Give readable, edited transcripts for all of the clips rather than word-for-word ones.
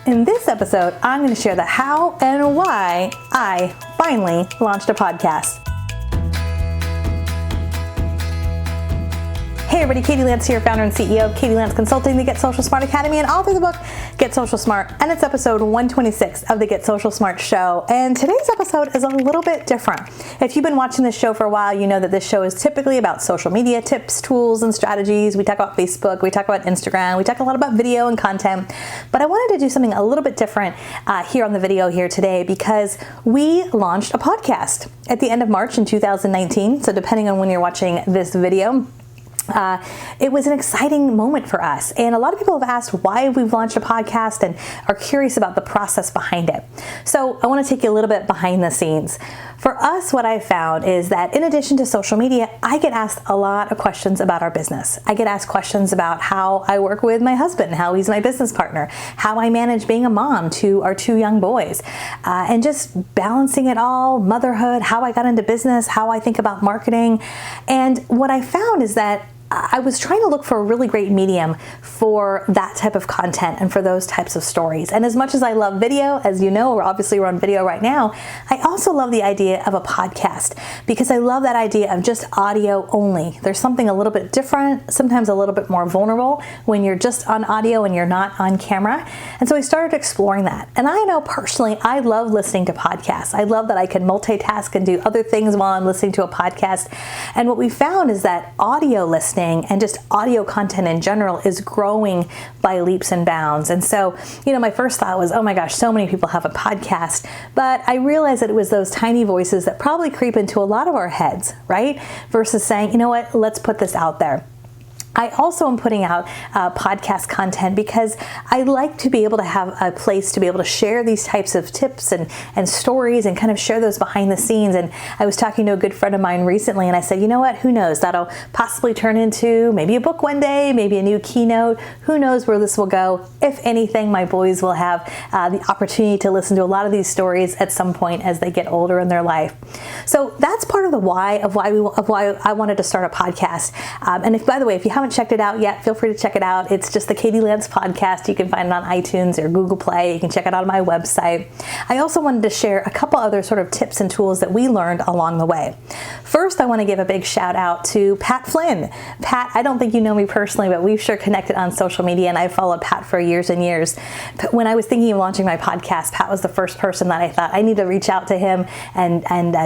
In this episode, I'm going to share the how and why I finally launched a podcast. Hey everybody, Katie Lance here, founder and CEO of Katie Lance Consulting, the Get Social Smart Academy, and author of the book, Get Social Smart. And it's episode 126 of the Get Social Smart show. And today's episode is a little bit different. If you've been watching this show for a while, you know that this show is typically about social media tips, tools, and strategies. We talk about Facebook, we talk about Instagram, we talk a lot about video and content. But I wanted to do something a little bit different here on the video here today because we launched a podcast at the end of March in 2019. So depending on when you're watching this video, it was an exciting moment for us. And a lot of people have asked why we've launched a podcast and are curious about the process behind it. So I want to take you a little bit behind the scenes. For us, what I found is that in addition to social media, I get asked a lot of questions about our business. I get asked questions about how I work with my husband, how he's my business partner, how I manage being a mom to our two young boys, and just balancing it all, motherhood, how I got into business, how I think about marketing. And what I found is that I was trying to look for a really great medium for that type of content and for those types of stories. And as much as I love video, as you know, we're on video right now, I also love the idea of a podcast because I love that idea of just audio only. There's something a little bit different, sometimes a little bit more vulnerable when you're just on audio and you're not on camera. And so I started exploring that. And I know personally, I love listening to podcasts. I love that I can multitask and do other things while I'm listening to a podcast. And what we found is that audio listening and just audio content in general is growing by leaps and bounds. And so, my first thought was, oh my gosh, so many people have a podcast. But I realized that it was those tiny voices that probably creep into a lot of our heads, right? Versus saying, you know what, let's put this out there. I also am putting out podcast content because I like to be able to have a place to be able to share these types of tips and stories and kind of share those behind the scenes. And I was talking to a good friend of mine recently and I said, you know what, who knows? That'll possibly turn into maybe a book one day, maybe a new keynote. Who knows where this will go? If anything, my boys will have the opportunity to listen to a lot of these stories at some point as they get older in their life. So that's part of the why of why I wanted to start a podcast. And if, by the way, if you haven't checked it out yet, feel free to check it out. It's just the Katie Lance podcast. You can find it on iTunes or Google Play. You can check it out on my website. I also wanted to share a couple other sort of tips and tools that we learned along the way. First, I want to give a big shout out to Pat Flynn. Pat, I don't think you know me personally, but we've sure connected on social media and I've followed Pat for years and years. When I was thinking of launching my podcast, Pat was the first person that I thought I need to reach out to him and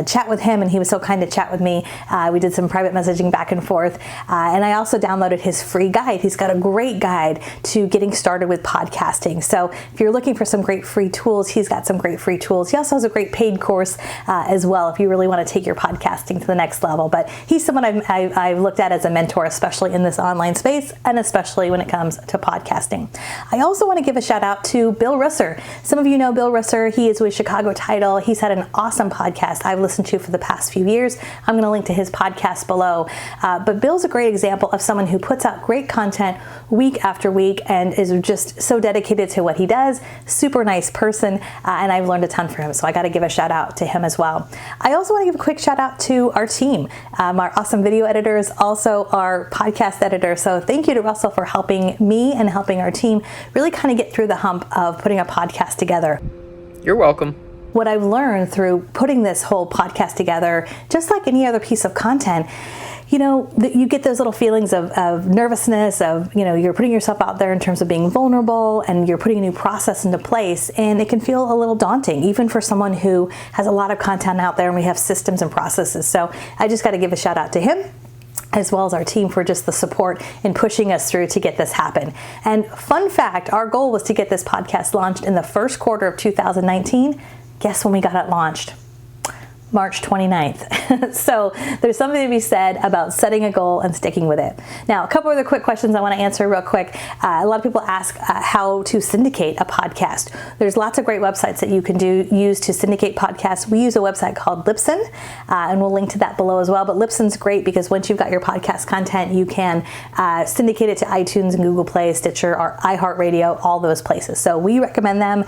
chat with him, and he was so kind to chat with me. We did some private messaging back and forth, and I also downloaded his free guide. He's got a great guide to getting started with podcasting. So if you're looking for some great free tools, he's got some great free tools. He also has a great paid course as well if you really want to take your podcasting to the next level. But he's someone I've looked at as a mentor, especially in this online space and especially when it comes to podcasting. I also want to give a shout out to Bill Risser. Some of you know Bill Risser. He is with Chicago Title. He's had an awesome podcast I've listened to for the past few years. I'm going to link to his podcast below. But Bill's a great example of someone who puts out great content week after week and is just so dedicated to what he does. Super nice person, and I've learned a ton from him, so I got to give a shout out to him as well. I also want to give a quick shout out to our team, our awesome video editors, also our podcast editor. So thank you to Russell for helping me and helping our team really kind of get through the hump of putting a podcast together. You're welcome. What I've learned through putting this whole podcast together, just like any other piece of content, you get those little feelings of nervousness, of, you're putting yourself out there in terms of being vulnerable and you're putting a new process into place, and it can feel a little daunting, even for someone who has a lot of content out there and we have systems and processes. So I just got to give a shout out to him, as well as our team, for just the support in pushing us through to get this happen. And fun fact, our goal was to get this podcast launched in the first quarter of 2019. Guess when we got it launched? March 29th. So there's something to be said about setting a goal and sticking with it. Now, a couple other quick questions I want to answer real quick. A lot of people ask how to syndicate a podcast. There's lots of great websites that you can use to syndicate podcasts. We use a website called Libsyn, and we'll link to that below as well. But Libsyn's great because once you've got your podcast content, you can syndicate it to iTunes and Google Play, Stitcher, or iHeartRadio, all those places. So we recommend them.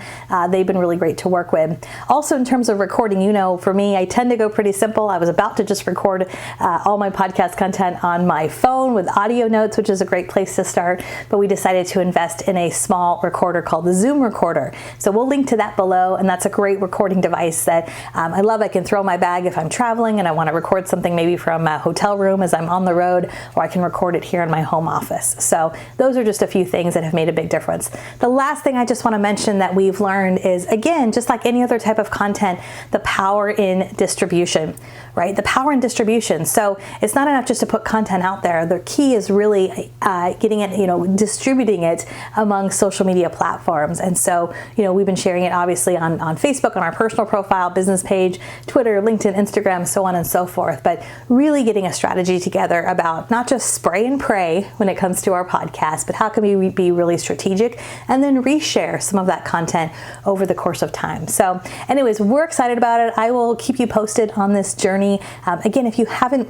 They've been really great to work with. Also, in terms of recording, for me, I tend to go pretty simple. I was about to just record all my podcast content on my phone with audio notes, which is a great place to start, but we decided to invest in a small recorder called the Zoom recorder. So we'll link to that below, and that's a great recording device that I love. I can throw in my bag if I'm traveling and I want to record something maybe from a hotel room as I'm on the road, or I can record it here in my home office. So those are just a few things that have made a big difference. The last thing I just want to mention that we've learned is, again, just like any other type of content, the power in distribution, right? The power in distribution. So it's not enough just to put content out there. The key is really getting it, distributing it among social media platforms. And so, we've been sharing it obviously on Facebook, on our personal profile, business page, Twitter, LinkedIn, Instagram, so on and so forth. But really getting a strategy together about not just spray and pray when it comes to our podcast, but how can we be really strategic and then reshare some of that content over the course of time. So anyways, we're excited about it. I will keep you posted on this journey. Again, if you haven't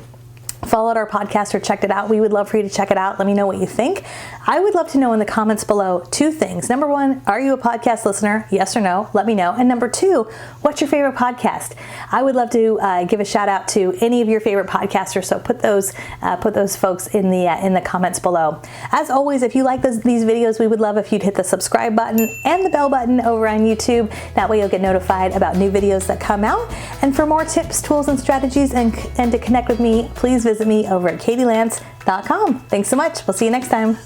followed our podcast or checked it out, we would love for you to check it out. Let me know what you think. I would love to know in the comments below two things. Number one, are you a podcast listener? Yes or no? Let me know. And number two, what's your favorite podcast? I would love to give a shout out to any of your favorite podcasters. So put those folks in the comments below. As always, if you like these videos, we would love if you'd hit the subscribe button and the bell button over on YouTube. That way you'll get notified about new videos that come out. And for more tips, tools, and strategies, and to connect with me, please visit me over at katielance.com. Thanks so much. We'll see you next time.